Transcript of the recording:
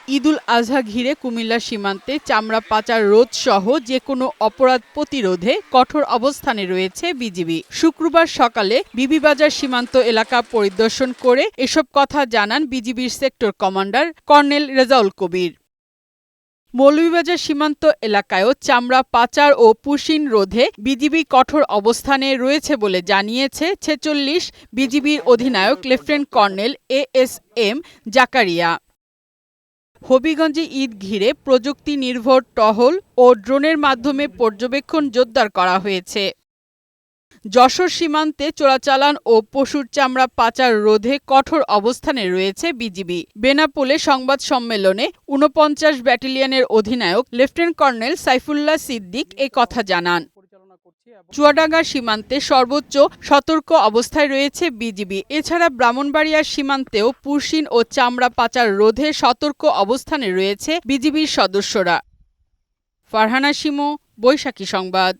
ঈদুল আজহা ঘিরে কুমিল্লা সীমান্তে চামড়া পাচার রোধ সহ যেকোনো অপরাধ প্রতিরোধে কঠোর অবস্থানে রয়েছে বিজিবি। শুক্রবার সকালে বিবিবাজার সীমান্ত এলাকা পরিদর্শন করে এসব কথা জানান বিজিবির সেক্টর কমান্ডার কর্নেল রেজাউল কবির। মৌলভীবাজার সীমান্ত এলাকায়ও চামড়া পাচার ও পুশিন রোধে বিজিবি কঠোর অবস্থানে রয়েছে বলে জানিয়েছে ৪৬ বিজিবির অধিনায়ক লেফটেন্যান্ট কর্নেল এএসএম জাকারিয়া। হবিগঞ্জে ঈদ ঘিরে প্রযুক্তি নির্ভর টহল ও ড্রোনের মাধ্যমে পর্যবেক্ষণ জোরদার করা হয়েছে। যশোর সীমান্তে চোরাচালান ও পশুর চামড়া পাচার রোধে কঠোর অবস্থানে রয়েছে বিজিবি। বেনাপোলে সংবাদ সম্মেলনে ৪৯ ব্যাটালিয়নের অধিনায়ক লেফটেন্যান্ট কর্নেল সাইফুল্লাহ সিদ্দিক এ কথা জানান। চুয়াডাঙ্গা সীমান্তে সর্বোচ্চ সতর্ক অবস্থায় রয়েছে বিজিবি। এছাড়া ব্রাহ্মণবাড়িয়ার সীমান্তেও পুশিন ও চামড়া পাচার রোধে সতর্ক অবস্থানে রয়েছে বিজিবির সদস্যরা। ফারহানা শিমু, বৈশাখী সংবাদ।